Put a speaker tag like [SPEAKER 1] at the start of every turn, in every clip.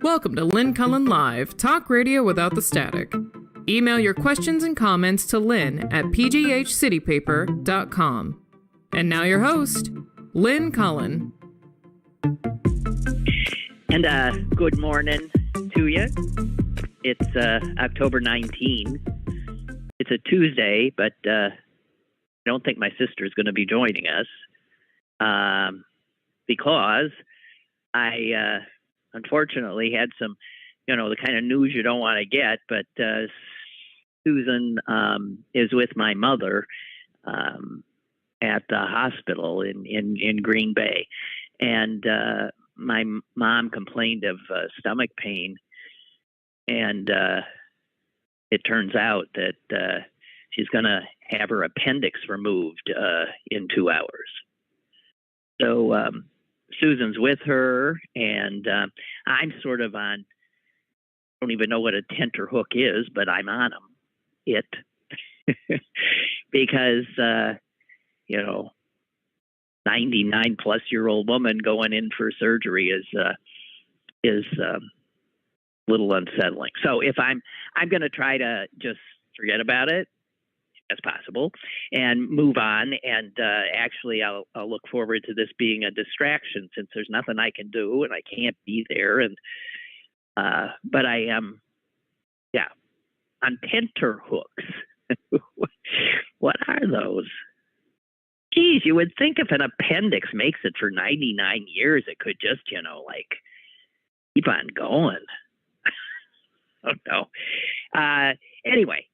[SPEAKER 1] Welcome to Lynn Cullen Live, talk radio without the static. Email your questions and comments to Lynn at pghcitypaper.com. And now your host, Lynn Cullen.
[SPEAKER 2] And good morning to you. It's October 19. It's a Tuesday, but I don't think my sister is going to be joining us because I unfortunately had some, the kind of news you don't want to get, but Susan is with my mother at the hospital in Green Bay. And my mom complained of stomach pain. And it turns out that she's going to have her appendix removed in 2 hours. So Susan's with her, and I'm sort of on, I don't even know what a tenterhook is, but I'm on it because, 99-plus-year-old woman going in for surgery is a little unsettling. So if I'm going to try to just forget about it as possible and move on. And actually, I'll look forward to this being a distraction since there's nothing I can do and I can't be there. And but I am, on tenterhooks. What are those? Geez, you would think if an appendix makes it for 99 years, it could just, keep on going. Oh, no. Anyway,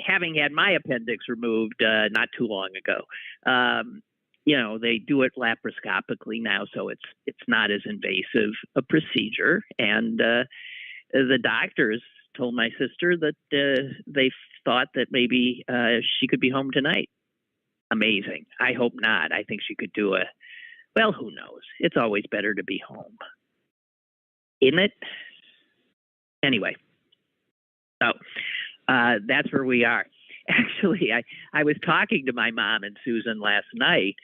[SPEAKER 2] having had my appendix removed not too long ago, they do it laparoscopically now, so it's not as invasive a procedure. And the doctors told my sister that they thought that maybe she could be home tonight. Amazing. I hope not. I think she could do well, who knows? It's always better to be home. Isn't it? Anyway, so that's where we are. Actually, I was talking to my mom and Susan last night,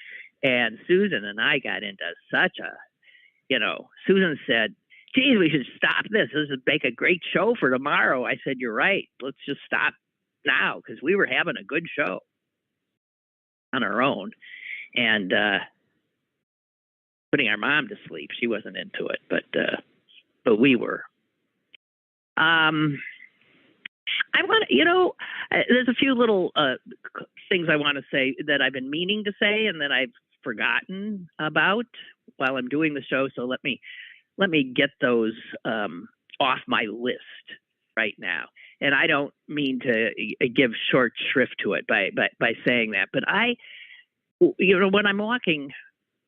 [SPEAKER 2] and Susan and I got into such a, Susan said, geez, we should stop this. This would make a great show for tomorrow. I said, you're right. Let's just stop now because we were having a good show on our own and putting our mom to sleep. She wasn't into it, but we were. I want to, there's a few little things I want to say that I've been meaning to say and that I've forgotten about while I'm doing the show. So let me get those off my list right now. And I don't mean to give short shrift to it by saying that, but when I'm walking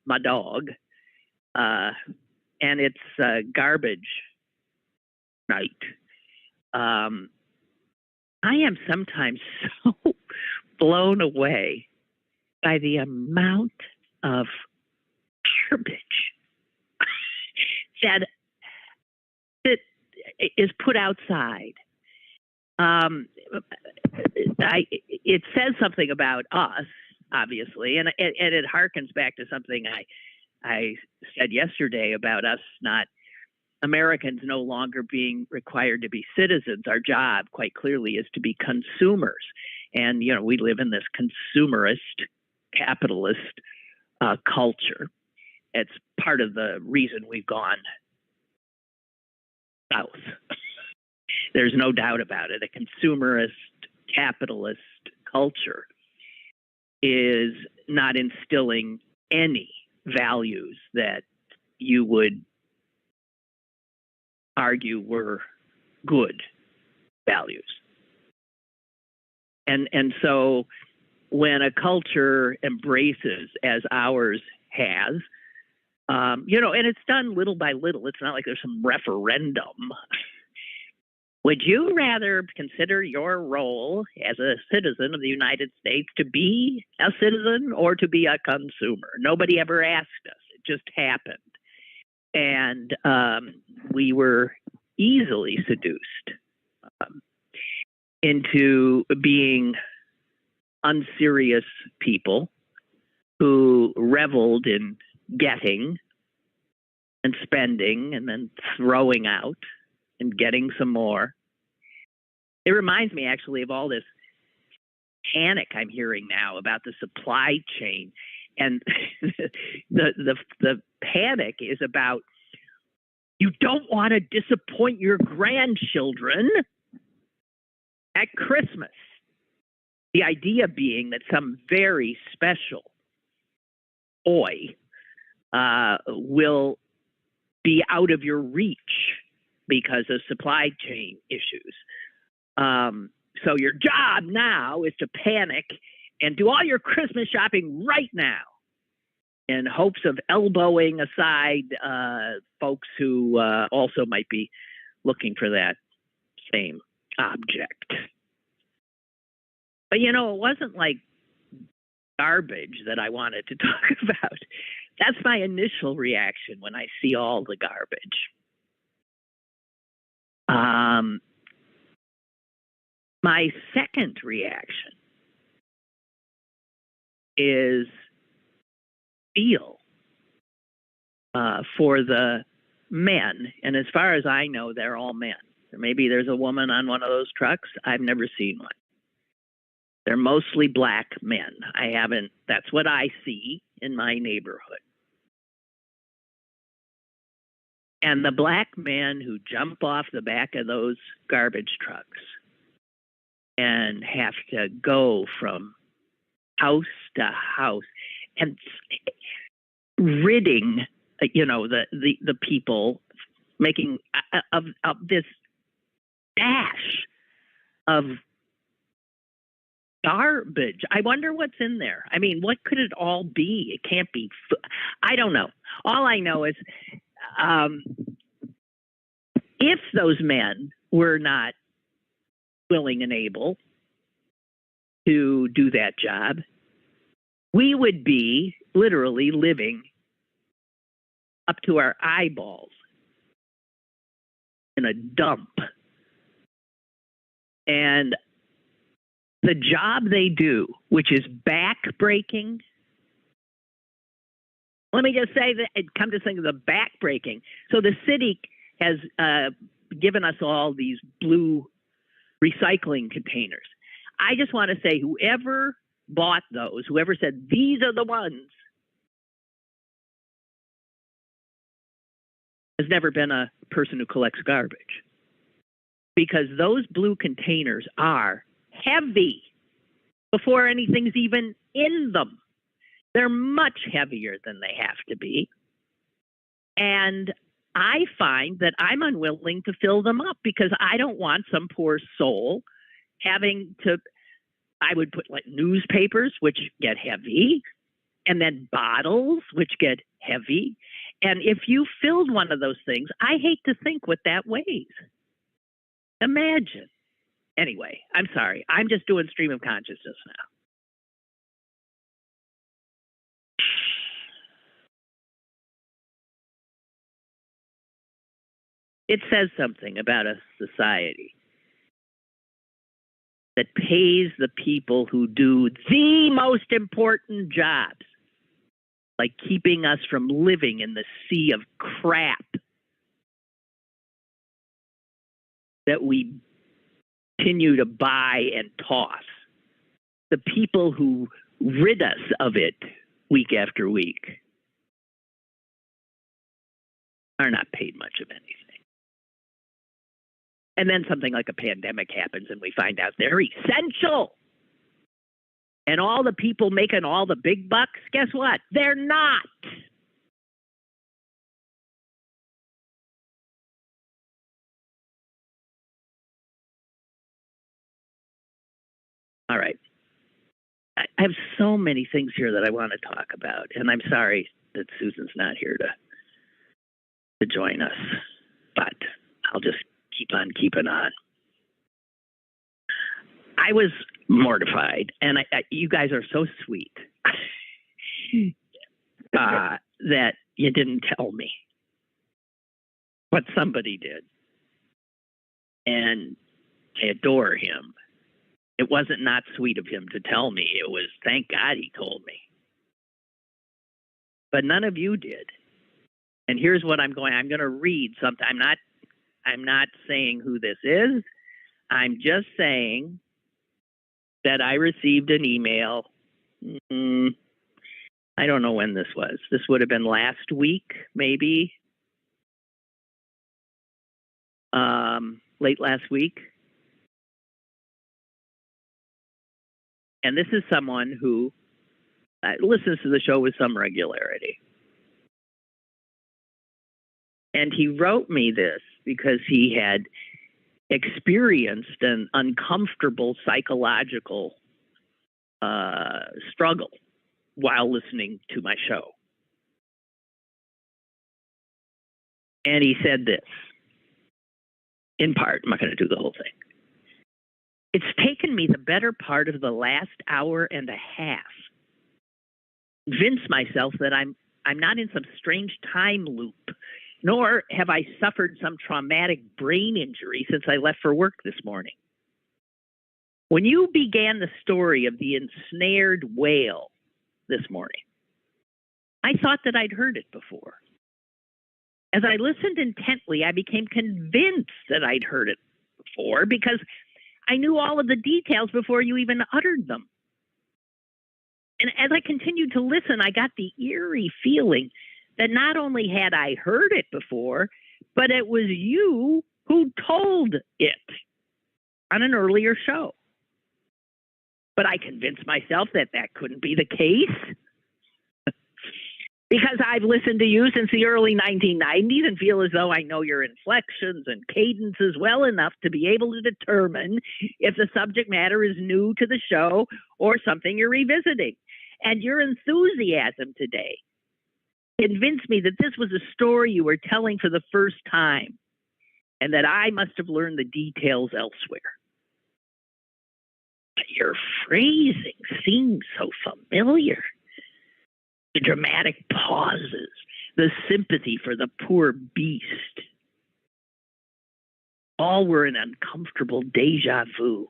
[SPEAKER 2] my dog, and it's garbage night, I am sometimes so blown away by the amount of garbage that is put outside. It says something about us, obviously, and it harkens back to something I said yesterday about us Americans no longer being required to be citizens. Our job, quite clearly, is to be consumers. And, we live in this consumerist capitalist culture. It's part of the reason we've gone south. There's no doubt about it. A consumerist capitalist culture is not instilling any values that you would argue were good values. And so when a culture embraces, as ours has, and it's done little by little, it's not like there's some referendum. Would you rather consider your role as a citizen of the United States to be a citizen or to be a consumer? Nobody ever asked us. It just happened. And we were easily seduced into being unserious people who reveled in getting and spending and then throwing out and getting some more. It reminds me actually of all this panic I'm hearing now about the supply chain. And the panic is about, you don't want to disappoint your grandchildren at Christmas. The idea being that some very special toy will be out of your reach because of supply chain issues. So your job now is to panic and do all your Christmas shopping right now in hopes of elbowing aside folks who also might be looking for that same object. But, it wasn't like garbage that I wanted to talk about. That's my initial reaction when I see all the garbage. My second reaction is feel for the men. And as far as I know, they're all men. Maybe there's a woman on one of those trucks. I've never seen one. They're mostly black men. That's what I see in my neighborhood. And the black men who jump off the back of those garbage trucks and have to go from house to house and ridding, the people, making of this dash of garbage. I wonder what's in there. I mean, what could it all be? It can't be. I don't know. All I know is if those men were not willing and able to do that job, we would be literally living up to our eyeballs in a dump. And the job they do, which is back-breaking, let me just say that, come to think of the back-breaking. So the city has given us all these blue recycling containers. I just want to say, whoever bought those, whoever said, these are the ones, has never been a person who collects garbage. Because those blue containers are heavy before anything's even in them. They're much heavier than they have to be. And I find that I'm unwilling to fill them up because I don't want some poor soul having to, I would put like newspapers, which get heavy, and then bottles, which get heavy. And if you filled one of those things, I hate to think what that weighs. Imagine. Anyway, I'm sorry. I'm just doing stream of consciousness now. It says something about a society that pays the people who do the most important jobs, like keeping us from living in the sea of crap that we continue to buy and toss. The people who rid us of it week after week are not paid much of anything. And then something like a pandemic happens and we find out they're essential. And all the people making all the big bucks, guess what? They're not. All right. I have so many things here that I want to talk about, and I'm sorry that Susan's not here to join us, but I'll just keep on keeping on. I was mortified, and you guys are so sweet that you didn't tell me what somebody did, and I adore him. It wasn't not sweet of him to tell me. It was, thank God he told me. But none of you did. And here's what I'm going to read something. I'm not saying who this is. I'm just saying that I received an email. I don't know when this was. This would have been last week, maybe. Late last week. And this is someone who listens to the show with some regularity. And he wrote me this because he had experienced an uncomfortable psychological struggle while listening to my show. And he said this, in part, I'm not going to do the whole thing. It's taken me the better part of the last hour and a half to convince myself that I'm not in some strange time loop, nor have I suffered some traumatic brain injury since I left for work this morning. When you began the story of the ensnared whale this morning, I thought that I'd heard it before. As I listened intently, I became convinced that I'd heard it before because I knew all of the details before you even uttered them. And as I continued to listen, I got the eerie feeling that not only had I heard it before, but it was you who told it on an earlier show. But I convinced myself that that couldn't be the case because I've listened to you since the early 1990s and feel as though I know your inflections and cadences well enough to be able to determine if the subject matter is new to the show or something you're revisiting. And your enthusiasm today convinced me that this was a story you were telling for the first time and that I must have learned the details elsewhere. But your phrasing seems so familiar. The dramatic pauses, the sympathy for the poor beast. All were an uncomfortable deja vu.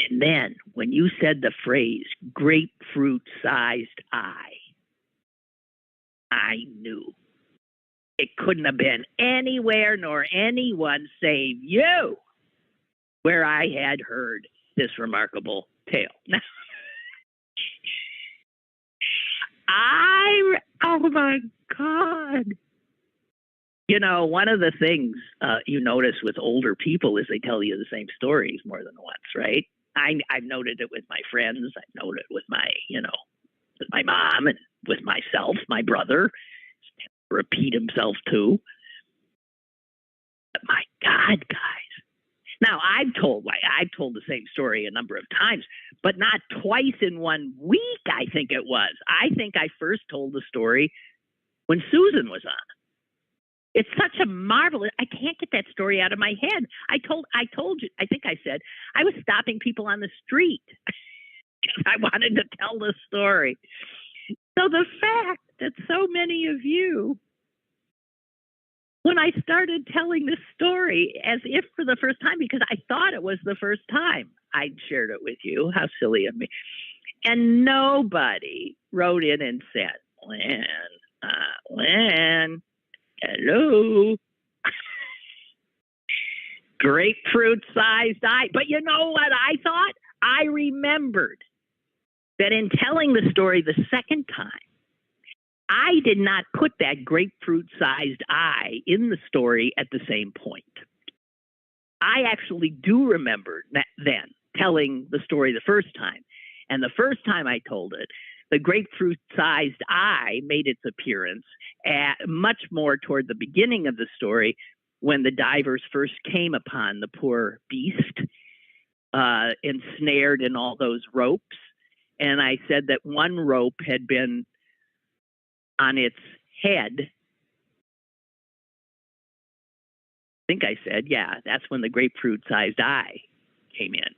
[SPEAKER 2] And then, when you said the phrase, grapefruit-sized eye, I knew. It couldn't have been anywhere nor anyone save you where I had heard this remarkable tale. Oh my God. You know, one of the things you notice with older people is they tell you the same stories more than once, right? I've noted it with my friends. I've noted it with with my mom and with myself, my brother. Repeat himself too. But my God, guys. Now, I've told the same story a number of times, but not twice in 1 week, I think it was. I think I first told the story when Susan was on. It's such a marvelous, I can't get that story out of my head. I told you, I think I said, I was stopping people on the street because I wanted to tell the story. So the fact that so many of you, when I started telling this story as if for the first time, because I thought it was the first time I'd shared it with you, how silly of me. And nobody wrote in and said, Lynn, hello. Grapefruit-sized eye. But you know what I thought? I remembered that in telling the story the second time, I did not put that grapefruit-sized eye in the story at the same point. I actually do remember that then telling the story the first time. And the first time I told it, the grapefruit-sized eye made its appearance at much more toward the beginning of the story when the divers first came upon the poor beast ensnared in all those ropes. And I said that one rope had been on its head. I think I said, yeah, that's when the grapefruit-sized eye came in.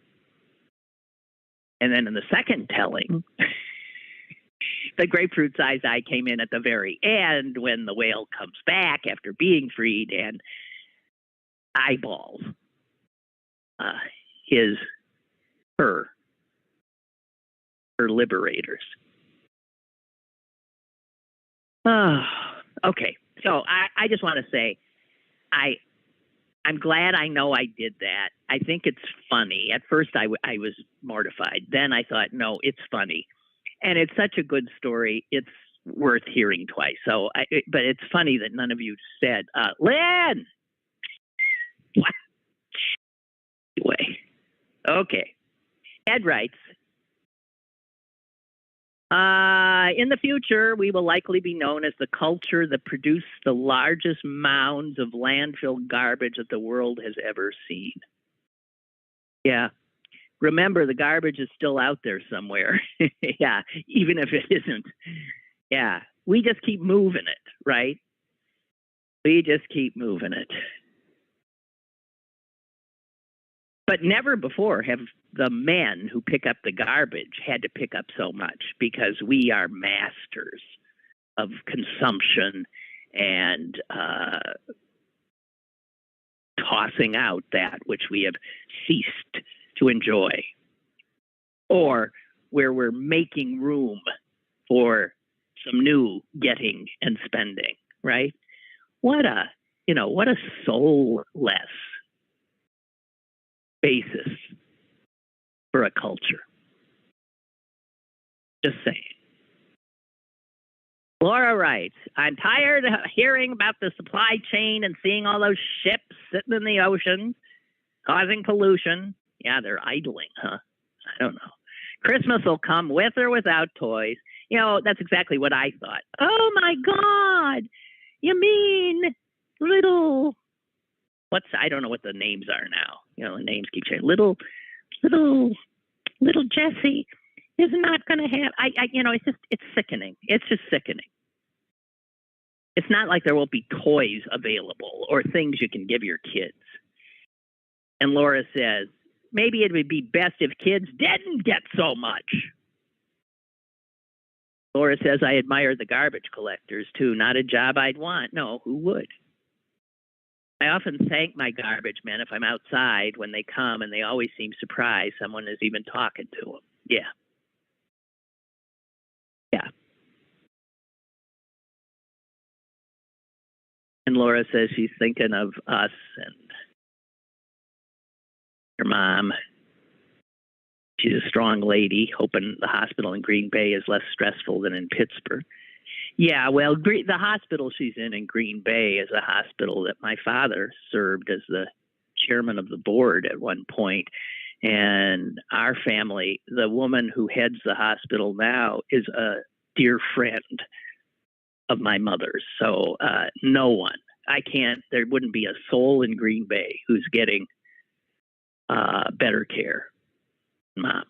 [SPEAKER 2] And then in the second telling, the grapefruit-sized eye came in at the very end when the whale comes back after being freed and eyeballs her liberators. Oh, okay. So I just want to say, I'm glad I know I did that. I think it's funny. At first, I was mortified. Then I thought, no, it's funny. And it's such a good story. It's worth hearing twice. But it's funny that none of you said, Lynn! What? Anyway. Okay. Ed writes, in the future, we will likely be known as the culture that produced the largest mounds of landfill garbage that the world has ever seen. Yeah. Remember, the garbage is still out there somewhere. Yeah, even if it isn't. Yeah, we just keep moving it, right? We just keep moving it. But never before have the men who pick up the garbage had to pick up so much, because we are masters of consumption and tossing out that which we have ceased to enjoy, or where we're making room for some new getting and spending, right? What a soulless basis for a culture. Just saying. Laura writes, I'm tired of hearing about the supply chain and seeing all those ships sitting in the ocean causing pollution. Yeah, they're idling, huh? I don't know. Christmas will come with or without toys. You know, that's exactly what I thought. Oh my God, you mean little, I don't know what the names are now. You know, the names keep changing. Little Jessie is not going to have, it's sickening. It's just sickening. It's not like there won't be toys available or things you can give your kids. And Laura says, maybe it would be best if kids didn't get so much. Laura says, I admire the garbage collectors too. Not a job I'd want. No, who would? I often thank my garbage men if I'm outside when they come, and they always seem surprised someone is even talking to them. Yeah. Yeah. And Laura says she's thinking of us and her mom. She's a strong lady, hoping the hospital in Green Bay is less stressful than in Pittsburgh. Yeah, well, the hospital she's in Green Bay is a hospital that my father served as the chairman of the board at one point. And our family, the woman who heads the hospital now, is a dear friend of my mother's. So no one, there wouldn't be a soul in Green Bay who's getting better care. Mom.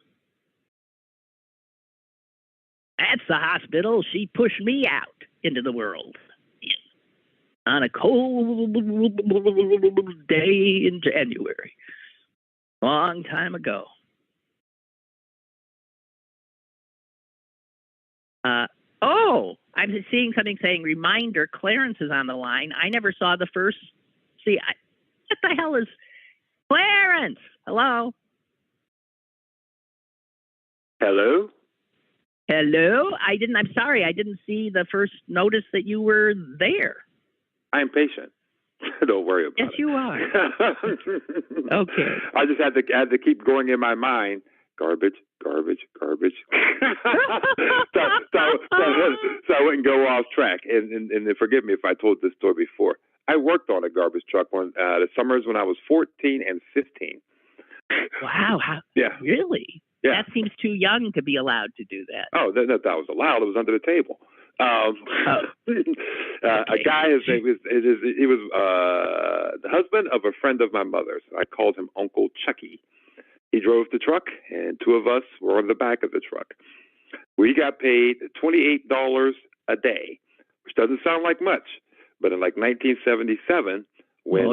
[SPEAKER 2] That's the hospital she pushed me out into the world on a cold day in January. Long time ago. I'm seeing something saying, reminder, Clarence is on the line. I never saw the first. What the hell is Clarence? Hello?
[SPEAKER 3] Hello?
[SPEAKER 2] Hello? I'm sorry, I didn't see the first notice that you were there.
[SPEAKER 3] I'm patient. Don't worry about it.
[SPEAKER 2] Yes, you are. Okay.
[SPEAKER 3] I just had to keep going in my mind. Garbage. So I wouldn't go off track. And forgive me if I told this story before. I worked on a garbage truck the summers when I was 14 and 15.
[SPEAKER 2] Wow.
[SPEAKER 3] Yeah.
[SPEAKER 2] Really? Yeah. That seems too young to be allowed to do that.
[SPEAKER 3] Oh, that was allowed. It was under the table. A guy, he was the husband of a friend of my mother's. I called him Uncle Chucky. He drove the truck, and two of us were on the back of the truck. We got paid $28 a day, which doesn't sound like much, but in like 1977, when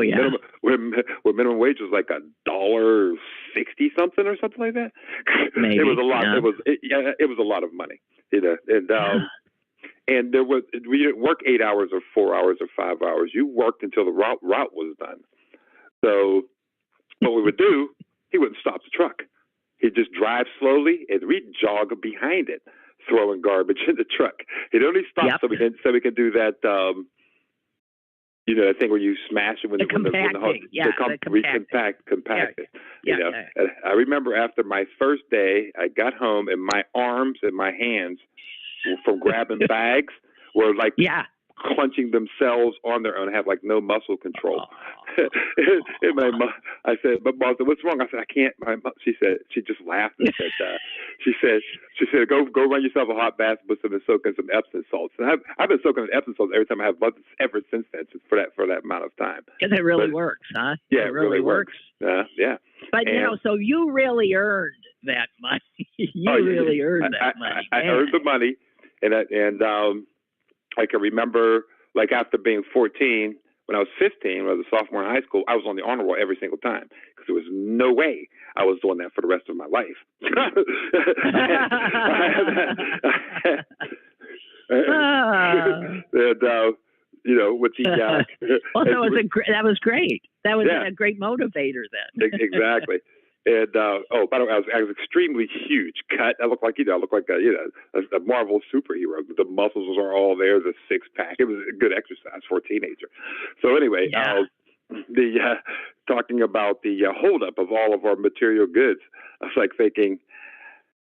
[SPEAKER 3] minimum wage was like $1.60 something or something like that,
[SPEAKER 2] maybe,
[SPEAKER 3] it was a lot.
[SPEAKER 2] Yeah.
[SPEAKER 3] It was a lot of money. And we didn't work 8 hours or 4 hours or 5 hours. You worked until the route was done. So what we would do, he wouldn't stop the truck. He'd just drive slowly, and we'd jog behind it, throwing garbage in the truck. He'd only stop so we could do that You know, that thing where you smash it when
[SPEAKER 2] the compacting.
[SPEAKER 3] Compact it. You know, and I remember after my first day, I got home and my arms and my hands from grabbing bags were like clenching themselves on their own, have like no muscle control. And I said, "But Mom, what's wrong?" I said, "I can't." She just laughed and said, she said, go run yourself a hot bath with some soaking some Epsom salts. And I've been soaking in Epsom salts every time I have buttons ever since then, for that amount of time.
[SPEAKER 2] Because it really works, huh?
[SPEAKER 3] Yeah, it really works. Yeah.
[SPEAKER 2] But you know, so you really earned that money. Really earned that money.
[SPEAKER 3] I earned the money, and I can remember, like, after being 14, when I was 15, when I was a sophomore in high school, I was on the honor roll every single time because there was no way I was doing that for the rest of my life. And, you know, with the
[SPEAKER 2] well, that was great. That was a great motivator then.
[SPEAKER 3] Exactly. And by the way, I was extremely huge, cut. I looked like a Marvel superhero. The muscles are all there, the six pack. It was a good exercise for a teenager. So anyway, talking about the holdup of all of our material goods, I was like thinking,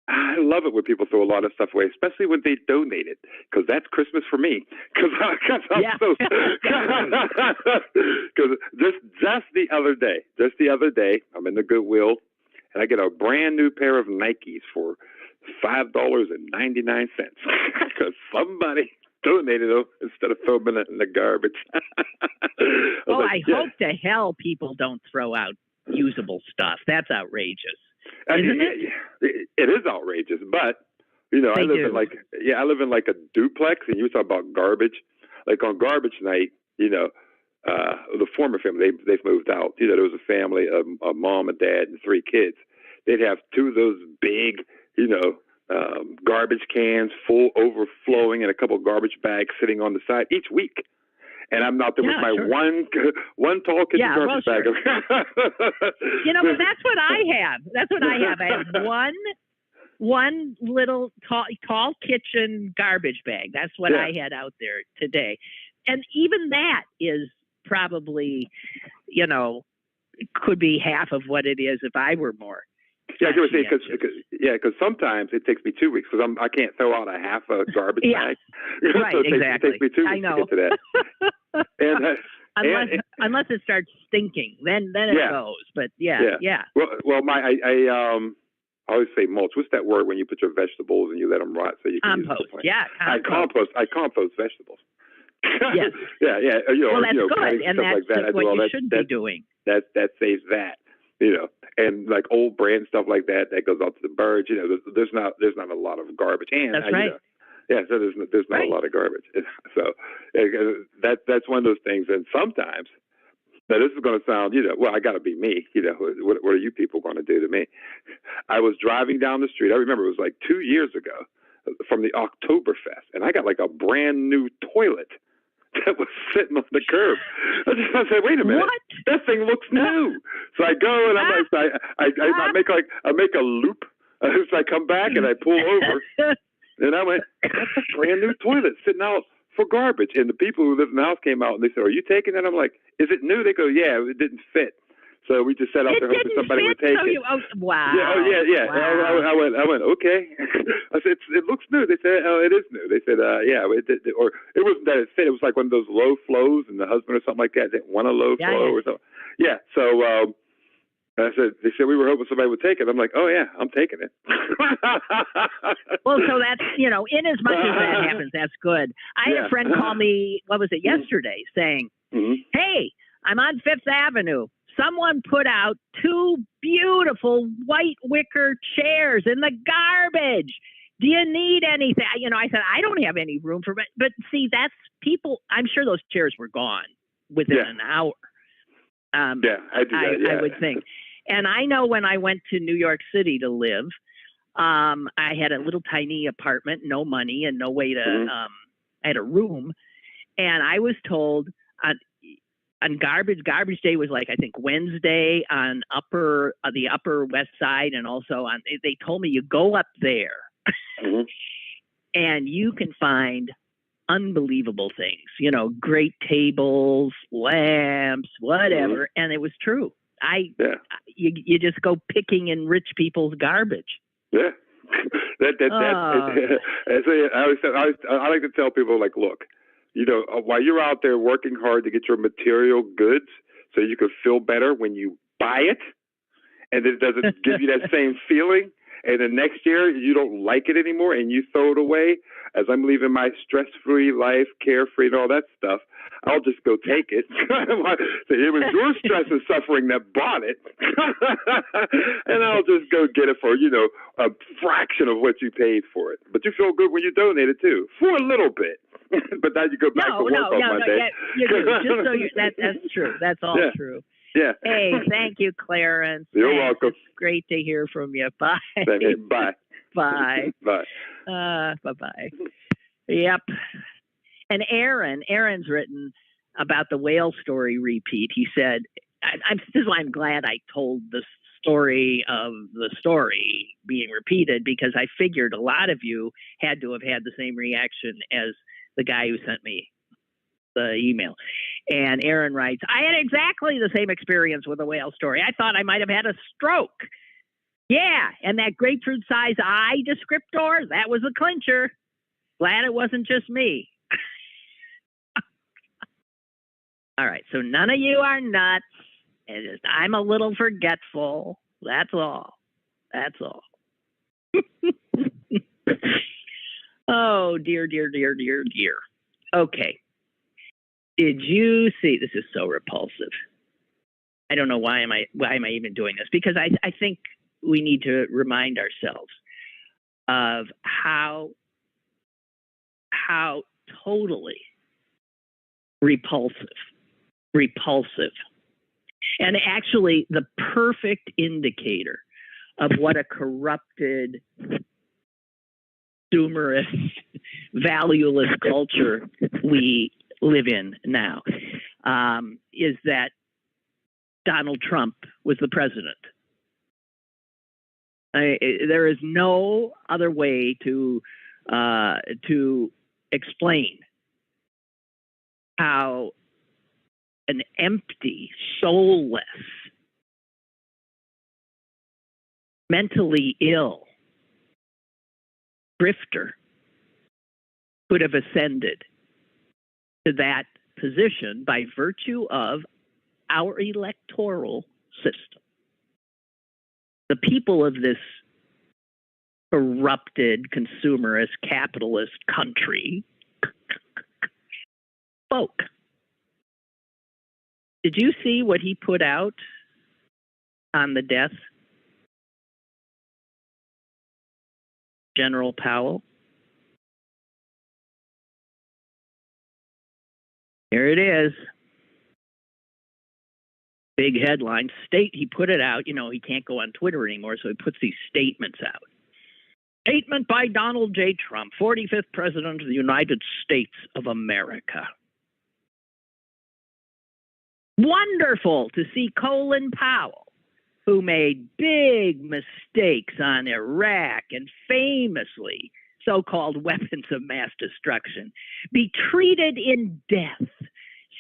[SPEAKER 3] I love it when people throw a lot of stuff away, especially when they donate it, because that's Christmas for me. Because just the other day, I'm in the Goodwill, and I get a brand new pair of Nikes for $5.99 because somebody donated them instead of throwing it in the garbage.
[SPEAKER 2] I hope to hell people don't throw out usable stuff. That's outrageous. Isn't it?
[SPEAKER 3] It is outrageous, but you know, I live in like a duplex, and you talk about garbage. Like on garbage night, you know, the former family they've moved out. You know, there was a family, a mom, a dad, and 3 kids. They'd have 2 of those big, you know, garbage cans full overflowing, and a couple of garbage bags sitting on the side each week. And I'm out there with my one tall kitchen garbage bag.
[SPEAKER 2] You know, but that's what I have. I have one little tall kitchen garbage bag. That's what I had out there today. And even that is probably, you know, could be half of what it is if I were more.
[SPEAKER 3] Yeah, I was saying because sometimes it takes me 2 weeks because I can't throw out a half a garbage bag.
[SPEAKER 2] Right,
[SPEAKER 3] so
[SPEAKER 2] exactly.
[SPEAKER 3] It takes me 2 weeks to get to that.
[SPEAKER 2] Unless it starts stinking, then it goes. But yeah.
[SPEAKER 3] Well, I always say mulch. What's that word when you put your vegetables and you let them rot so you can
[SPEAKER 2] compost?
[SPEAKER 3] Use compost. I compost vegetables.
[SPEAKER 2] Yes.
[SPEAKER 3] Yeah. You know,
[SPEAKER 2] well, that's good, and that's
[SPEAKER 3] like that.
[SPEAKER 2] just what you should be doing.
[SPEAKER 3] That saves that. You know, and like old brand stuff like that goes out to the birds. You know, there's not a lot of garbage. And
[SPEAKER 2] that's right.
[SPEAKER 3] You know, so there's not a lot of garbage. So that's one of those things. And sometimes, now this is going to sound, you know, well, I got to be me. You know, what are you people going to do to me? I was driving down the street. I remember it was like 2 years ago from the Oktoberfest, and I got like a brand new toilet that was sitting on the curb. I said, "Wait a minute,
[SPEAKER 2] what?
[SPEAKER 3] That thing looks new." So I go and I make a loop. So I come back and I pull over, and I went, "That's a brand new toilet sitting out for garbage." And the people who live in the house came out and they said, "Are you taking it?" I'm like, "Is it new?" They go, "Yeah, it didn't fit." So we just sat out there hoping somebody would take it.
[SPEAKER 2] Wow.
[SPEAKER 3] Yeah.
[SPEAKER 2] Wow.
[SPEAKER 3] I went, okay. I said, it looks new. They said, oh, it is new. They said, yeah. Or it wasn't that it fit. It was like one of those low flows, and the husband or something like that didn't want a low flow or something. Yeah. So they said we were hoping somebody would take it. I'm like, oh yeah, I'm taking it.
[SPEAKER 2] Well, so that's, you know, in as much as that happens, that's good. I had a friend call me, what was it, yesterday, saying, hey, I'm on Fifth Avenue. Someone put out 2 beautiful white wicker chairs in the garbage. Do you need anything? You know, I said, I don't have any room for it. But see, that's people. I'm sure those chairs were gone within an hour.
[SPEAKER 3] I do that,
[SPEAKER 2] I would think. And I know when I went to New York City to live, I had a little tiny apartment, no money and no way to, I had a room. And I was told on garbage day was like, I think Wednesday on the Upper West Side. And also they told me you go up there and you can find unbelievable things, you know, great tables, lamps, whatever. And it was true. You just go picking in rich people's garbage.
[SPEAKER 3] Yeah. I like to tell people, like, look, you know, while you're out there working hard to get your material goods so you can feel better when you buy it, and it doesn't give you that same feeling, and the next year you don't like it anymore and you throw it away, as I'm living my stress-free life, carefree and all that stuff, I'll just go take it. So it was your stress and suffering that bought it. And I'll just go get it for, you know, a fraction of what you paid for it. But you feel good when you donate it too, for a little bit. But now you go back to work on Monday.
[SPEAKER 2] Yeah, you do. Just so that's true. That's all true.
[SPEAKER 3] Yeah.
[SPEAKER 2] Hey, thank you, Clarence.
[SPEAKER 3] You're welcome.
[SPEAKER 2] It's great to hear from you. Bye.
[SPEAKER 3] Bye.
[SPEAKER 2] Bye.
[SPEAKER 3] Bye.
[SPEAKER 2] Bye-bye. Yep. And Aaron's written about the whale story repeat. He said, this is why I'm glad I told the story of the story being repeated, because I figured a lot of you had to have had the same reaction as the guy who sent me the email. And Aaron writes, I had exactly the same experience with the whale story. I thought I might have had a stroke. Yeah, and that grapefruit size eye descriptor, that was a clincher. Glad it wasn't just me. All right, so none of you are nuts. It's just, I'm a little forgetful. That's all. That's all. Oh, dear, dear, dear, dear, dear. Okay. Did you see? This is so repulsive. I don't know why am I even doing this? Because I think we need to remind ourselves of how totally repulsive, and actually the perfect indicator of what a corrupted, consumerist, valueless culture we live in now, is that Donald Trump was the president. There is no other way to explain how an empty, soulless, mentally ill grifter could have ascended to that position by virtue of our electoral system. The people of this corrupted, consumerist, capitalist country spoke. Did you see what he put out on the death? General Powell? Here it is. Big headline. He put it out. You know, he can't go on Twitter anymore, so he puts these statements out. Statement by Donald J. Trump, 45th President of the United States of America. Wonderful to see Colin Powell, who made big mistakes on Iraq and famously so-called weapons of mass destruction, be treated in death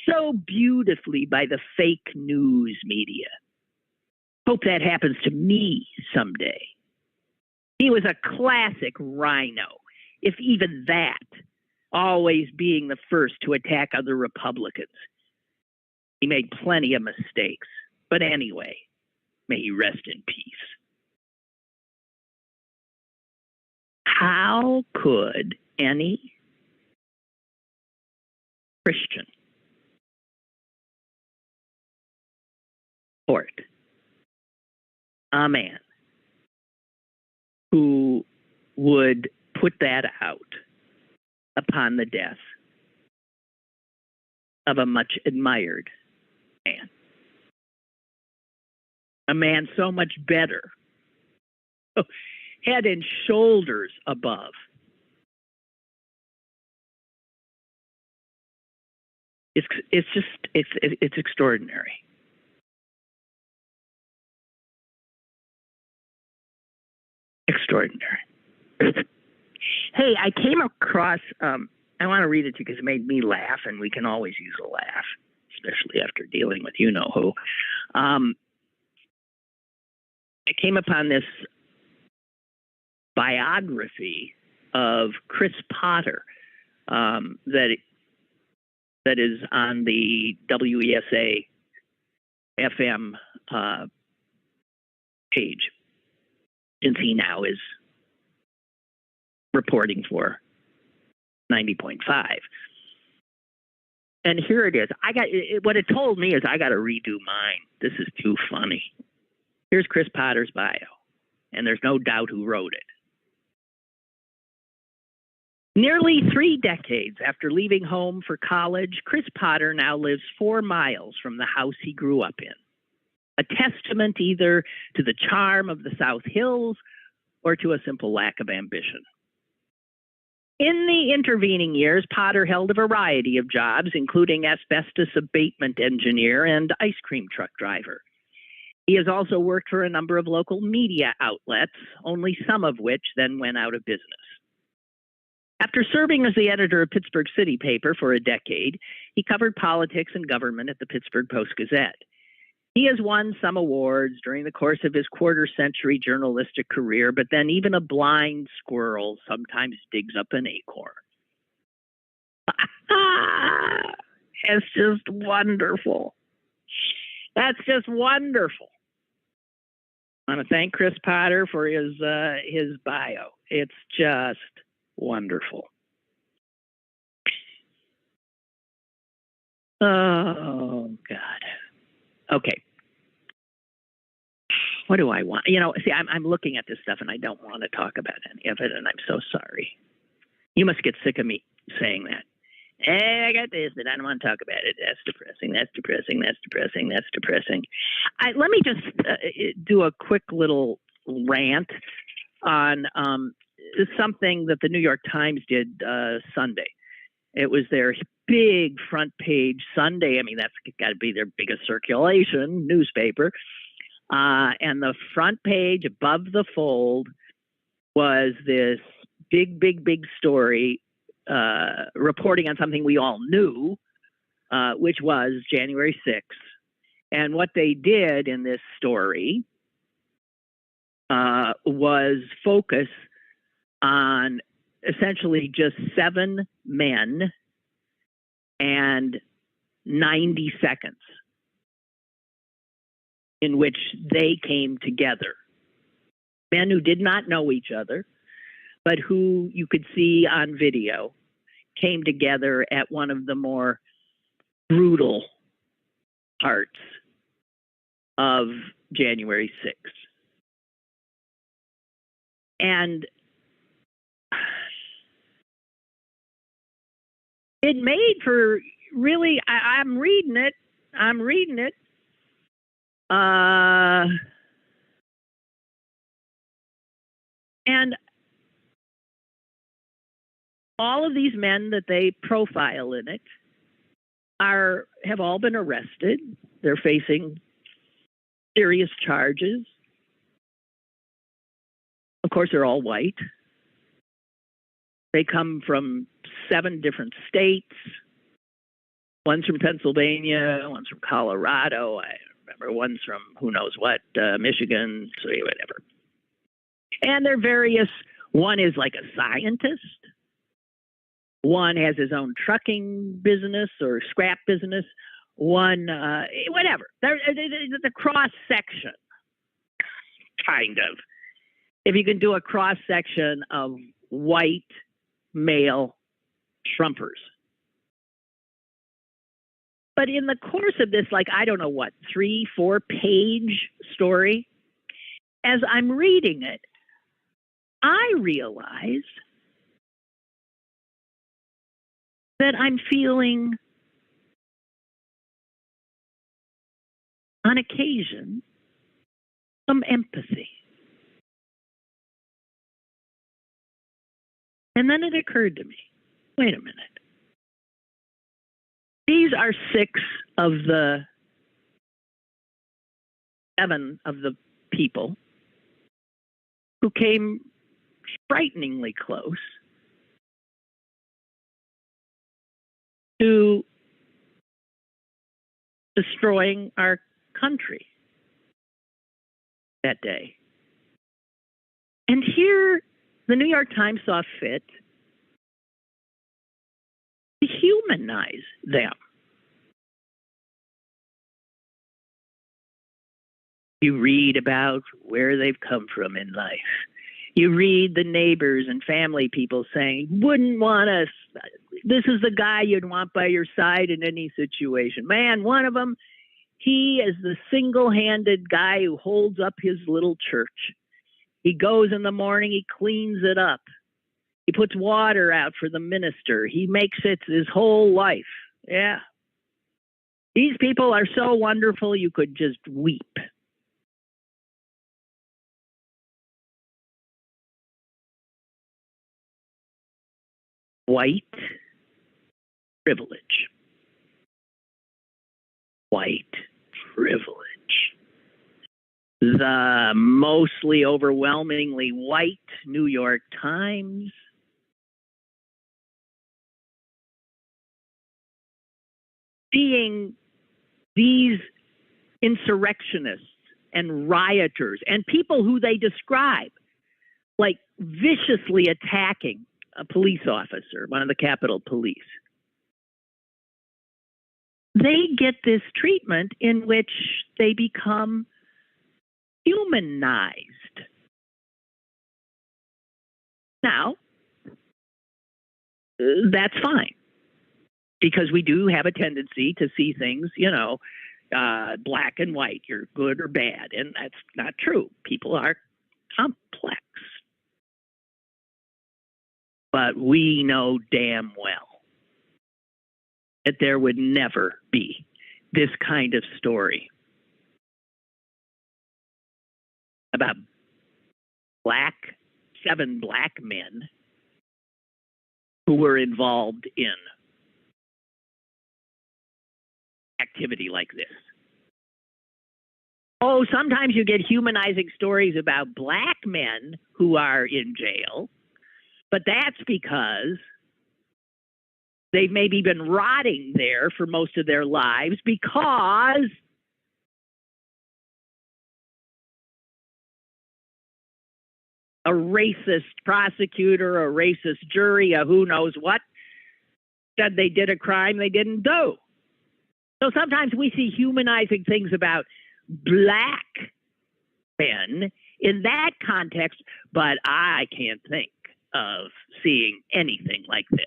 [SPEAKER 2] so beautifully by the fake news media. Hope that happens to me someday. He was a classic rhino, if even that, always being the first to attack other Republicans. He made plenty of mistakes, but anyway, may he rest in peace. How could any Christian support a man who would put that out upon the death of a much admired man? A man so much better, head and shoulders above it's extraordinary. Extraordinary. Hey, I came across, I I want to read it to you because it made me laugh, and we can always use a laugh, especially after dealing with you-know-who. I came upon this biography of Chris Potter that is on the WESA FM page, since he now is reporting for 90.5. And here it is. What it told me is I got to redo mine. This is too funny. Here's Chris Potter's bio, and there's no doubt who wrote it. Nearly 3 decades after leaving home for college, Chris Potter now lives 4 miles from the house he grew up in, a testament either to the charm of the South Hills or to a simple lack of ambition. In the intervening years, Potter held a variety of jobs, including asbestos abatement engineer and ice cream truck driver. He has also worked for a number of local media outlets, only some of which then went out of business. After serving as the editor of Pittsburgh City paper for a decade, he covered politics and government at the Pittsburgh Post-Gazette. He has won some awards during the course of his quarter-century journalistic career, but then even a blind squirrel sometimes digs up an acorn. It's just wonderful. That's just wonderful. I want to thank Chris Potter for his bio. It's just wonderful. Oh, God. Okay. What do I want? See, I'm looking at this stuff and I don't want to talk about any of it, and I'm so sorry. You must get sick of me saying that. Hey, I got this, but I don't want to talk about it. That's depressing. That's depressing. That's depressing. That's depressing. Let me just do a quick little rant on something that the New York Times did Sunday. It was their big front page Sunday. I mean, that's got to be their biggest circulation newspaper. And the front page above the fold was this big story reporting on something we all knew, which was January 6th. And what they did in this story was focus on essentially just 7 men and 90 seconds in which they came together. Men who did not know each other, but who you could see on video came together at one of the more brutal parts of January 6th. And it made for really, I'm reading it. And all of these men that they profile in it have all been arrested. They're facing serious charges. Of course, they're all white. They come from 7 different states. One's from Pennsylvania, one's from Colorado. I remember one's from who knows what, Michigan, so whatever. And they're various. One is like a scientist. One has his own trucking business or scrap business. One, whatever. The cross section, kind of. If you can do a cross section of white male Trumpers. But in the course of this, 3-4 page story, as I'm reading it, I realize that I'm feeling, on occasion, some empathy. And then it occurred to me, wait a minute. These are 6 of the 7 of the people who came frighteningly close to destroying our country that day. And here, the New York Times saw fit to humanize them. You read about where they've come from in life. You read the neighbors and family people saying, wouldn't want us, this is the guy you'd want by your side in any situation. Man, one of them, he is the single-handed guy who holds up his little church. He goes in the morning, he cleans it up. He puts water out for the minister. He makes it his whole life. Yeah. These people are so wonderful, you could just weep. White privilege. White privilege. The mostly overwhelmingly white New York Times seeing these insurrectionists and rioters and people who they describe like viciously attacking a police officer, one of the Capitol Police. They get this treatment in which they become humanized. Now, that's fine, because we do have a tendency to see things, black and white, you're good or bad, and that's not true. People are complex. But we know damn well that there would never be this kind of story about 7 black men who were involved in activity like this. Oh, sometimes you get humanizing stories about black men who are in jail, but that's because they've maybe been rotting there for most of their lives because a racist prosecutor, a racist jury, a who knows what, said they did a crime they didn't do. So sometimes we see humanizing things about black men in that context, but I can't think of seeing anything like this.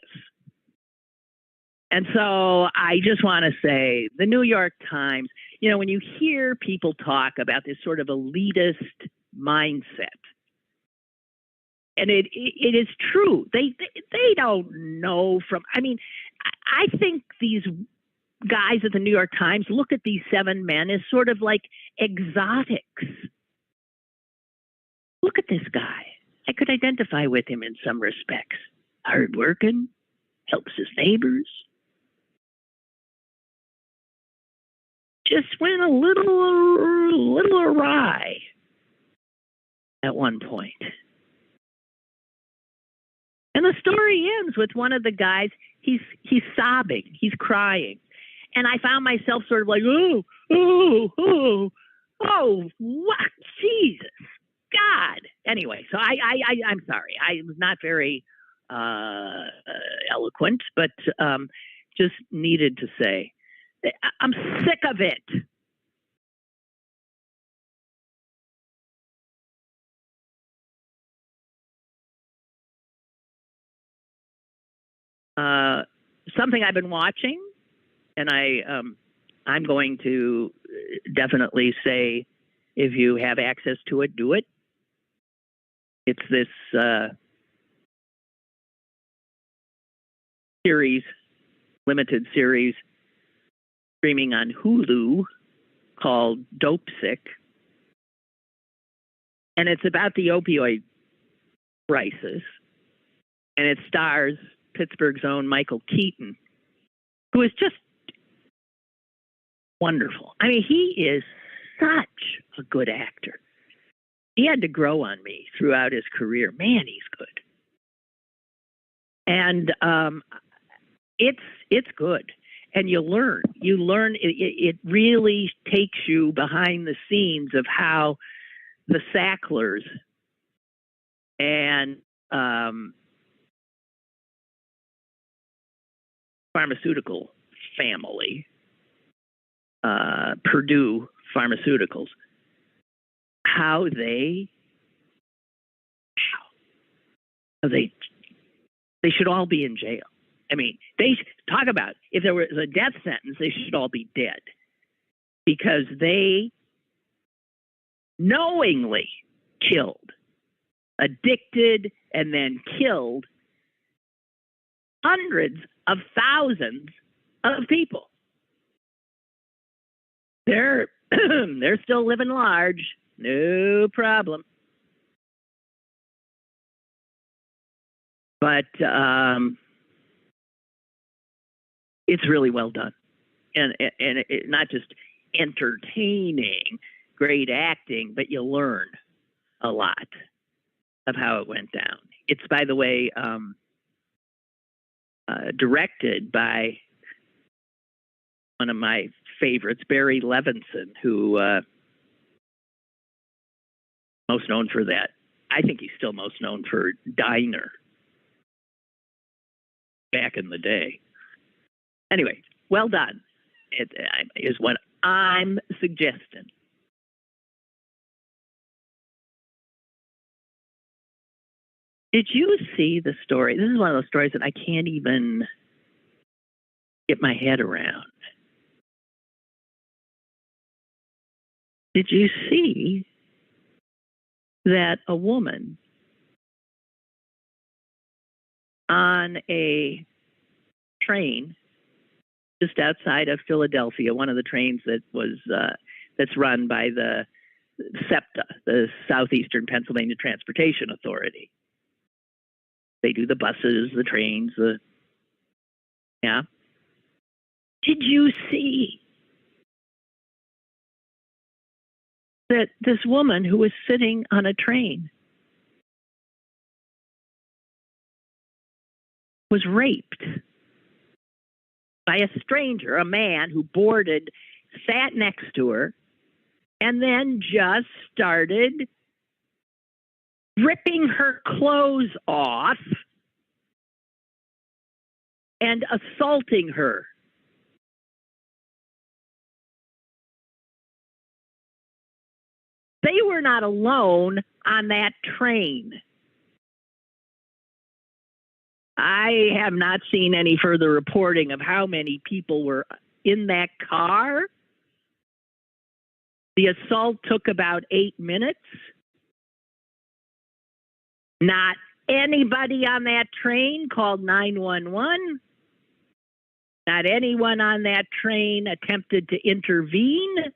[SPEAKER 2] And so I just want to say, the New York Times, when you hear people talk about this sort of elitist mindset, and it is true, they don't know from, I think these guys at the New York Times look at these 7 men as sort of like exotics. Look at this guy. I could identify with him in some respects. Hardworking, helps his neighbors. Just went a little awry at one point. And the story ends with one of the guys, he's sobbing, he's crying. And I found myself sort of like, oh, what? Jesus, God. Anyway, so I'm sorry. I was not very eloquent, but just needed to say, I'm sick of it. Something I've been watching, and I'm going to definitely say, if you have access to it, do it. It's this limited series, streaming on Hulu called Dope Sick. And it's about the opioid crisis. And it stars Pittsburgh's own Michael Keaton, who is just wonderful. He is such a good actor. He had to grow on me throughout his career. Man, he's good. And it's good, and you learn. It really takes you behind the scenes of how the Sacklers and pharmaceutical family, Purdue Pharmaceuticals, how they should all be in jail. I mean, they talk about if there was a death sentence, they should all be dead, because they knowingly killed, addicted, and then killed hundreds of thousands of people. They're still living large, no problem. But it's really well done, and it, not just entertaining, great acting, but you learn a lot of how it went down. It's, by the way, directed by one of my favorites, Barry Levinson, who most known for that. I think he's still most known for Diner back in the day. Anyway, well done. It is what I'm suggesting. Did you see the story? This is one of those stories that I can't even get my head around. Did you see that a woman on a train just outside of Philadelphia, one of the trains that was that's run by the SEPTA, the Southeastern Pennsylvania Transportation Authority. They do the buses, the trains, yeah. Did you see that this woman who was sitting on a train was raped by a stranger, a man who boarded, sat next to her, and then just started ripping her clothes off and assaulting her? They were not alone on that train. I have not seen any further reporting of how many people were in that car. The assault took about 8 minutes. Not anybody on that train called 911. Not anyone on that train attempted to intervene.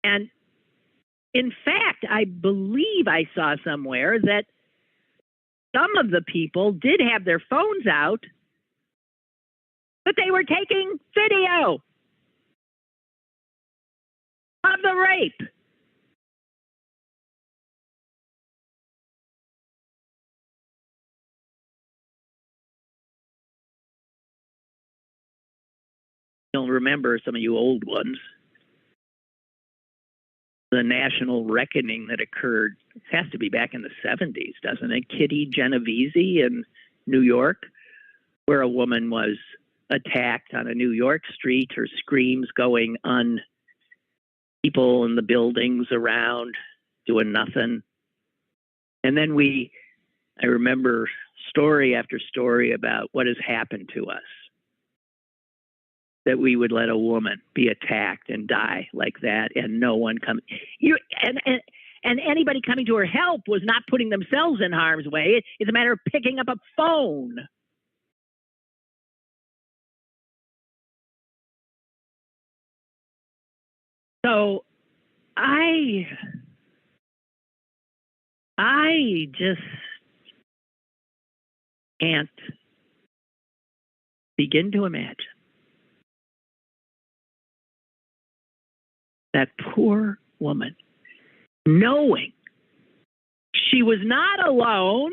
[SPEAKER 2] And in fact, I believe I saw somewhere that some of the people did have their phones out, but they were taking video of the rape. You'll remember, some of you old ones, the national reckoning that occurred. It has to be back in the 70s, doesn't it? Kitty Genovese in New York, where a woman was attacked on a New York street, her screams going on, people in the buildings around doing nothing. And then I remember story after story about what has happened to us, that we would let a woman be attacked and die like that, and no one come. And anybody coming to her help was not putting themselves in harm's way. It's a matter of picking up a phone. So I just can't begin to imagine that poor woman, knowing She was not alone.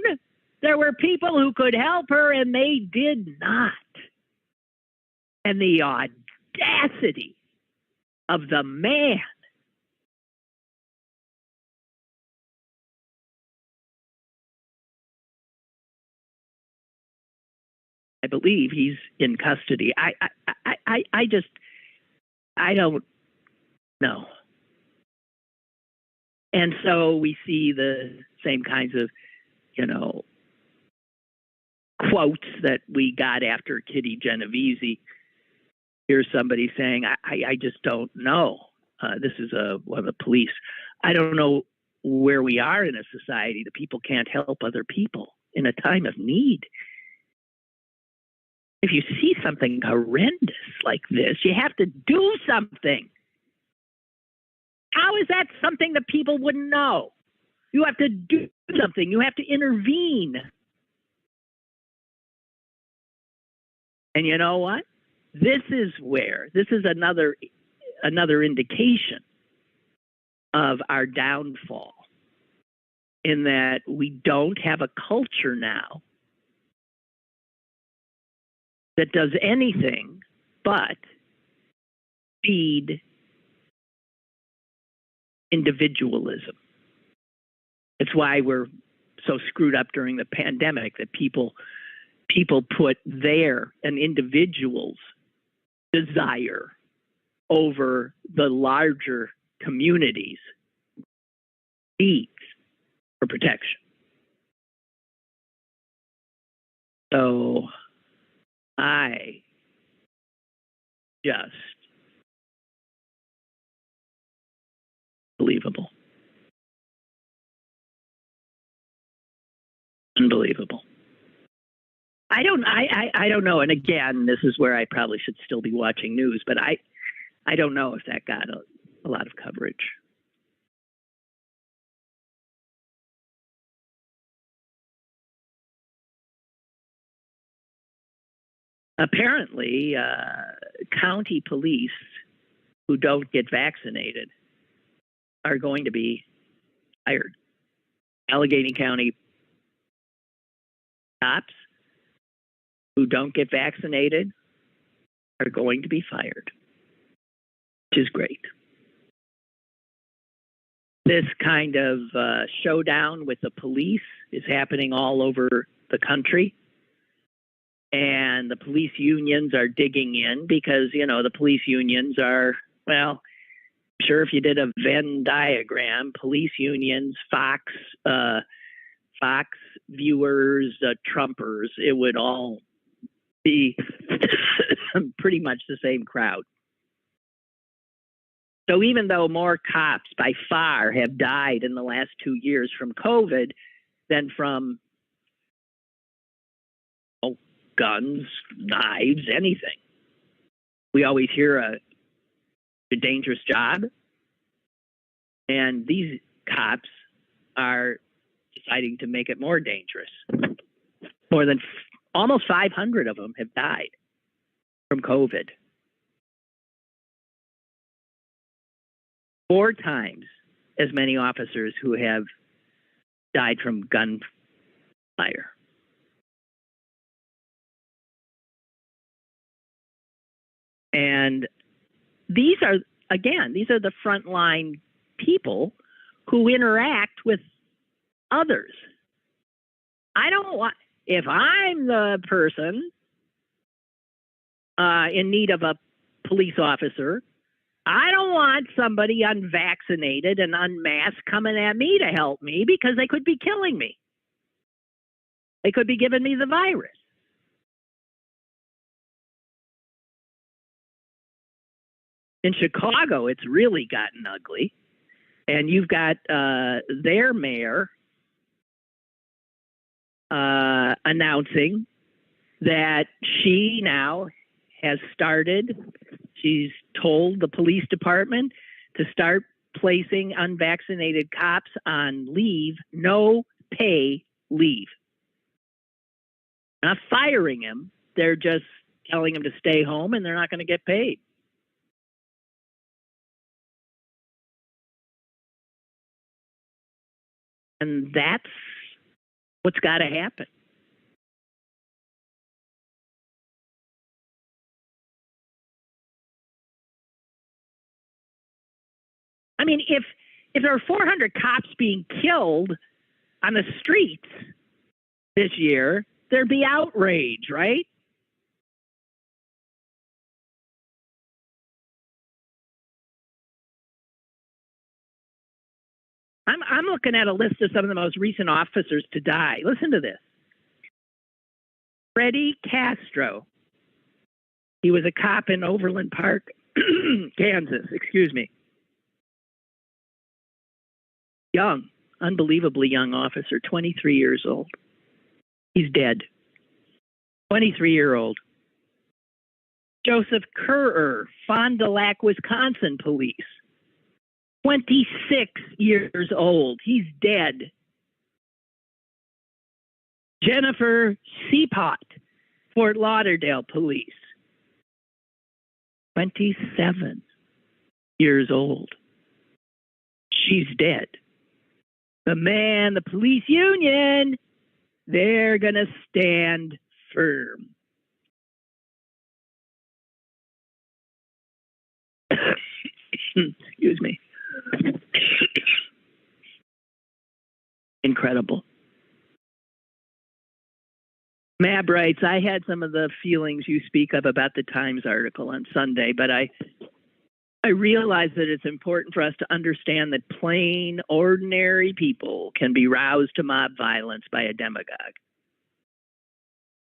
[SPEAKER 2] There were people who could help her, and they did not. And the audacity of the man. I believe he's in custody. I don't know. And so we see the same kinds of, quotes that we got after Kitty Genovese. Here's somebody saying, I just don't know. This is one of the police. I don't know where we are in a society that people can't help other people in a time of need. If you see something horrendous like this, you have to do something. How is that something that people wouldn't know? You have to do something. You have to intervene. And you know what? This is another indication of our downfall, in that we don't have a culture now that does anything but feed individualism. It's why we're so screwed up during the pandemic, that people put an individual's desire over the larger community's needs for protection. So I just unbelievable. Unbelievable. I don't know. And again, this is where I probably should still be watching news, but I don't know if that got a lot of coverage. Apparently, county police who don't get vaccinated are going to be fired. Allegheny County cops who don't get vaccinated are going to be fired, which is great. This kind of showdown with the police is happening all over the country. And the police unions are digging in because, the police unions are, well, sure, if you did a Venn diagram, police unions, Fox viewers, Trumpers, it would all be pretty much the same crowd. So even though more cops by far have died in the last 2 years from COVID than from guns, knives, anything, we always hear a dangerous job. And these cops are deciding to make it more dangerous. More than almost 500 of them have died from COVID. 4 times as many officers who have died from gunfire. And these are the frontline people who interact with others. If I'm the person in need of a police officer, I don't want somebody unvaccinated and unmasked coming at me to help me, because they could be killing me. They could be giving me the virus. In Chicago, it's really gotten ugly. And you've got their mayor announcing that she now has she's told the police department to start placing unvaccinated cops on leave, no pay leave. Not firing him, they're just telling him to stay home, and they're not going to get paid. And that's what's got to happen. I mean, if there are 400 cops being killed on the streets this year, there'd be outrage, right? I'm looking at a list of some of the most recent officers to die. Listen to this. Freddie Castro. He was a cop in Overland Park, Kansas, excuse me. Young, unbelievably young officer, 23 years old. He's dead. 23-year-old. Joseph Kerr, Fond du Lac, Wisconsin police. 26 years old. He's dead. Jennifer Seapot, Fort Lauderdale police. 27 years old. She's dead. The police union, they're going to stand firm. Excuse me. Incredible. Mab writes, I had some of the feelings you speak of about the Times article on Sunday, but I realize that it's important for us to understand that plain, ordinary people can be roused to mob violence by a demagogue.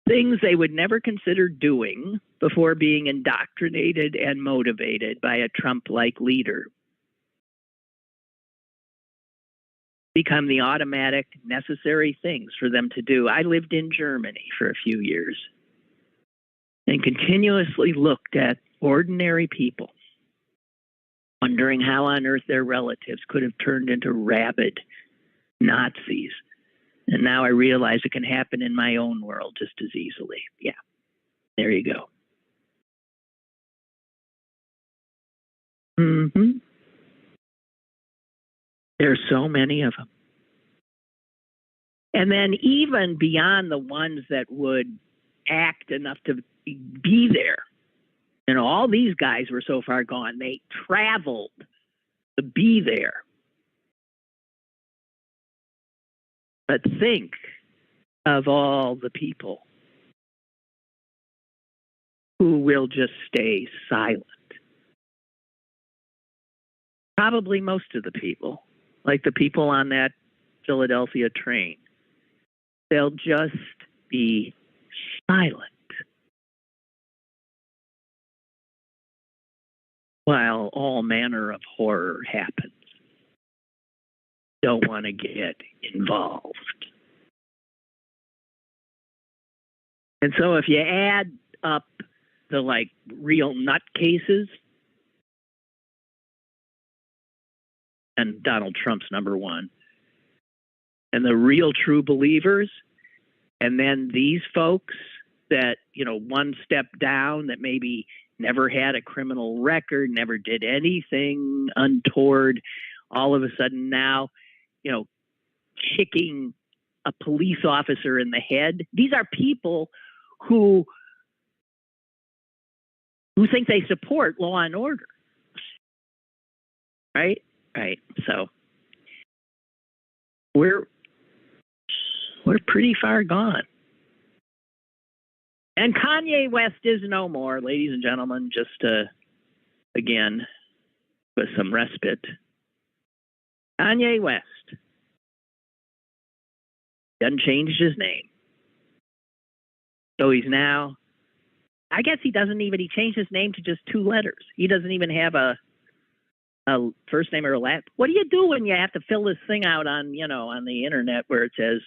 [SPEAKER 2] Things they would never consider doing before being indoctrinated and motivated by a Trump-like leader become the automatic, necessary things for them to do. I lived in Germany for a few years and continuously looked at ordinary people, wondering how on earth their relatives could have turned into rabid Nazis. And now I realize it can happen in my own world just as easily. Yeah, there you go. There's so many of them. And then even beyond the ones that would act enough to be there, you know, all these guys were so far gone. They traveled to be there. But think of all the people who will just stay silent. Probably most of the people, like the people on that Philadelphia train, they'll just be silent while all manner of horror happens. Don't want to get involved. And so if you add up the like real nutcases, and Donald Trump's number one, and the real true believers, and then these folks that, you know, one step down, that maybe never had a criminal record, never did anything untoward, all of a sudden now, you know, kicking a police officer in the head. These are people who think they support law and order. Right? Right. So we're pretty far gone. And Kanye West is no more, ladies and gentlemen, just again, with some respite. Kanye West done changed his name. So he's now, I guess he changed his name to just 2 letters. He doesn't even have a first name or a last. What do you do when you have to fill this thing out on, you know, on the internet where it says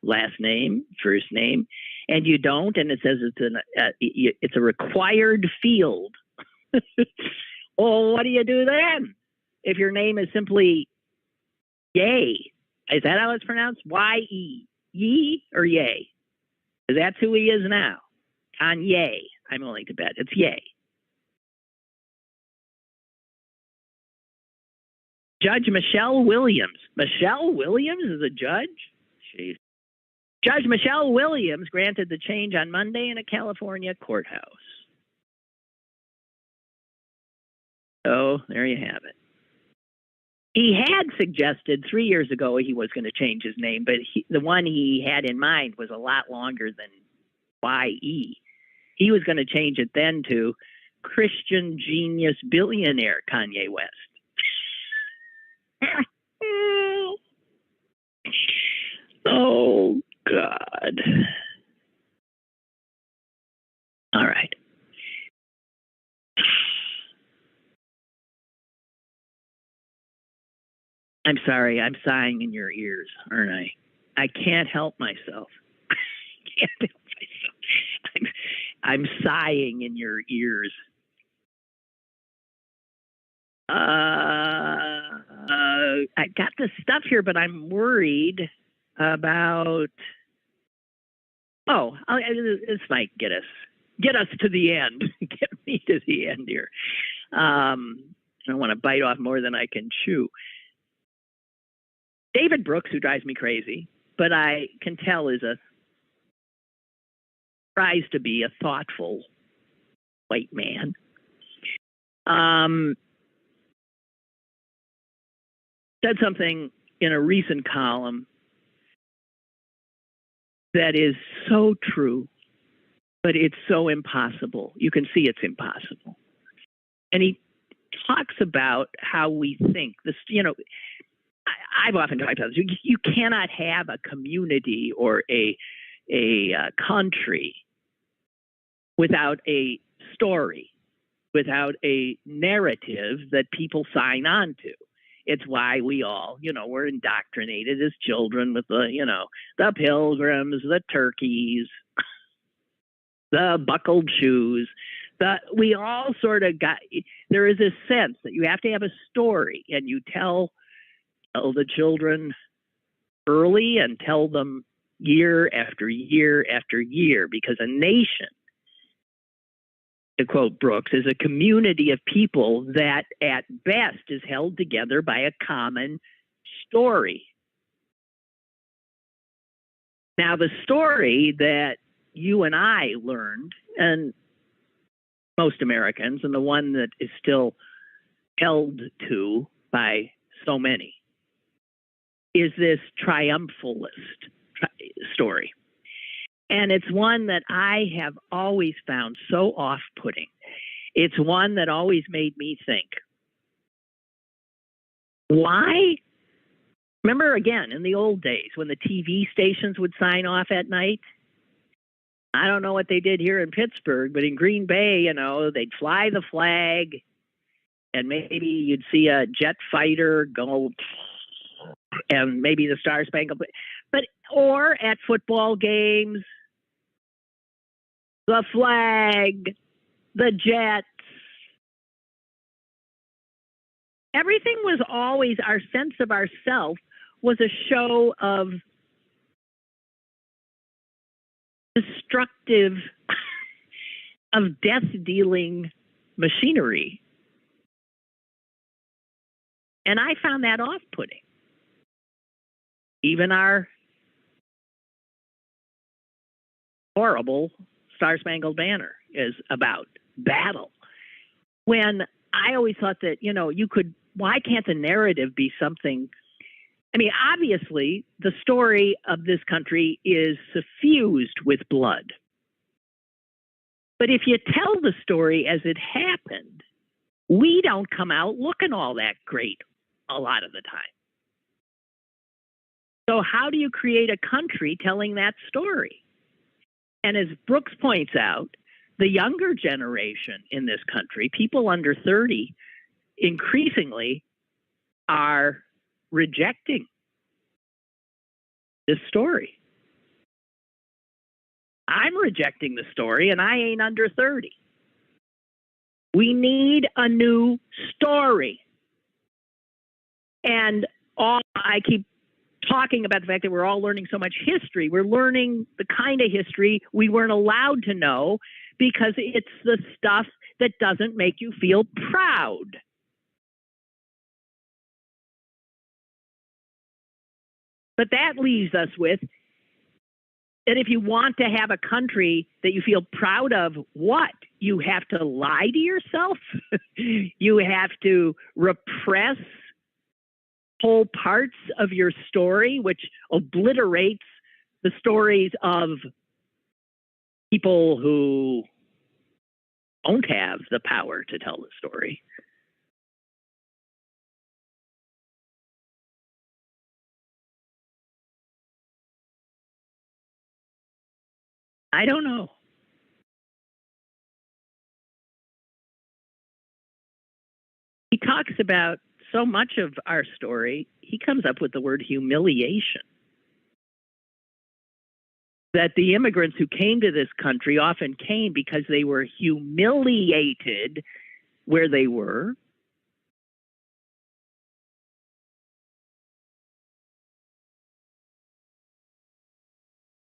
[SPEAKER 2] last name, first name, and you don't, and it says it's a required field. Well, what do you do then? If your name is simply Ye, is that how it's pronounced? Y-E, Ye or Ye? Because that's who he is now. Kanye, I'm willing to bet. It's Ye. Judge Michelle Williams. Michelle Williams is a judge? Jeez. Judge Michelle Williams granted the change on Monday in a California courthouse. So there you have it. He had suggested 3 years ago he was going to change his name, but the one he had in mind was a lot longer than YE. He was going to change it then to Christian Genius Billionaire Kanye West. Oh, God. All right. I'm sorry, I'm sighing in your ears, aren't I? I can't help myself. I can't help myself. I'm sighing in your ears. I got the stuff here, but I'm worried about. This might get us to the end. Get me to the end here. I don't want to bite off more than I can chew. David Brooks, who drives me crazy, but I can tell tries to be a thoughtful white man. Said something in a recent column that is so true, but it's so impossible. You can see it's impossible. And he talks about how we think. I've often talked about this. You cannot have a community or a country without a story, without a narrative that people sign on to. It's why we all, we're indoctrinated as children with the pilgrims, the turkeys, the buckled shoes. We all sort of there is a sense that you have to have a story, and you tell the children early and tell them year after year after year, because a nation, to quote Brooks, is a community of people that at best is held together by a common story. Now, the story that you and I learned, and most Americans, and the one that is still held to by so many, is this triumphalist story. And it's one that I have always found so off-putting. It's one that always made me think, why? Remember, again, in the old days when the TV stations would sign off at night? I don't know what they did here in Pittsburgh, but in Green Bay, they'd fly the flag, and maybe you'd see a jet fighter go, and maybe the Star Spangled, or at football games, the flag, the Jets. Everything was always, our sense of ourself was a show of destructive, of death-dealing machinery. And I found that off-putting. Even our horrible Star-Spangled Banner is about battle. When I always thought that, why can't the narrative be something? I mean, obviously, the story of this country is suffused with blood. But if you tell the story as it happened, we don't come out looking all that great a lot of the time. So how do you create a country telling that story? And as Brooks points out, the younger generation in this country, people under 30, increasingly are rejecting this story. I'm rejecting the story, and I ain't under 30. We need a new story. And I keep talking about the fact that we're all learning so much history. We're learning the kind of history we weren't allowed to know because it's the stuff that doesn't make you feel proud. But that leaves us with that if you want to have a country that you feel proud of, what? You have to lie to yourself? You have to repress whole parts of your story, which obliterates the stories of people who don't have the power to tell the story. I don't know. He talks about so much of our story, he comes up with the word humiliation. That the immigrants who came to this country often came because they were humiliated where they were.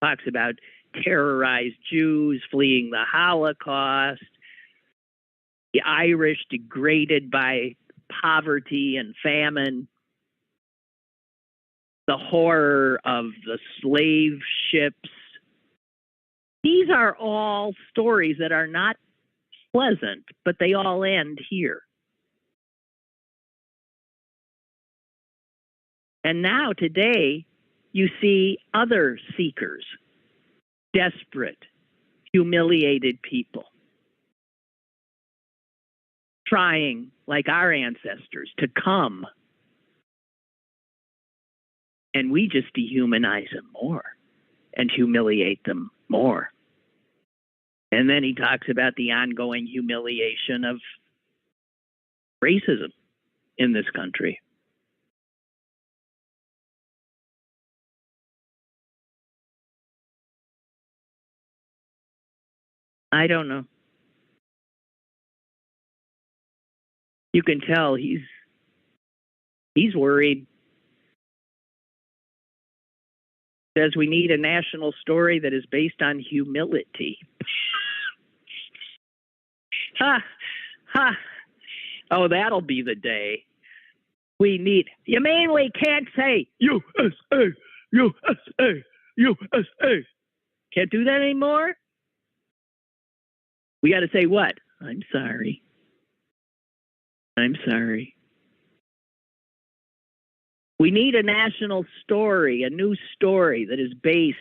[SPEAKER 2] Talks about terrorized Jews fleeing the Holocaust, the Irish degraded by poverty and famine, the horror of the slave ships. These are all stories that are not pleasant, but they all end here. And now, today, you see other seekers, desperate, humiliated people, trying, like our ancestors, to come. And we just dehumanize them more and humiliate them more. And then he talks about the ongoing humiliation of racism in this country. I don't know. You can tell he's worried. Says we need a national story that is based on humility. Ha, ha. Oh, that'll be the day. We need. You mean we can't say USA, USA, USA? Can't do that anymore? We got to say what? I'm sorry. I'm sorry. We need a national story, a new story that is based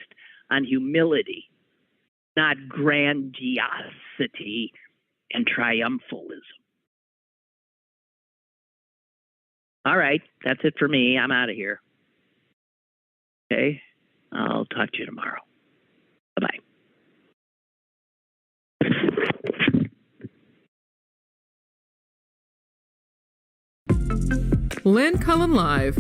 [SPEAKER 2] on humility, not grandiosity and triumphalism. All right, that's it for me. I'm out of here. Okay, I'll talk to you tomorrow. Bye-bye.
[SPEAKER 1] Lynn Cullen Live,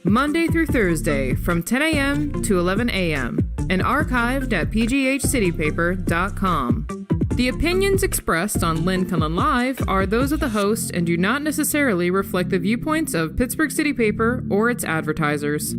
[SPEAKER 1] Monday through Thursday from 10 a.m. to 11 a.m. and archived at pghcitypaper.com. The opinions expressed on Lynn Cullen Live are those of the host and do not necessarily reflect the viewpoints of Pittsburgh City Paper or its advertisers.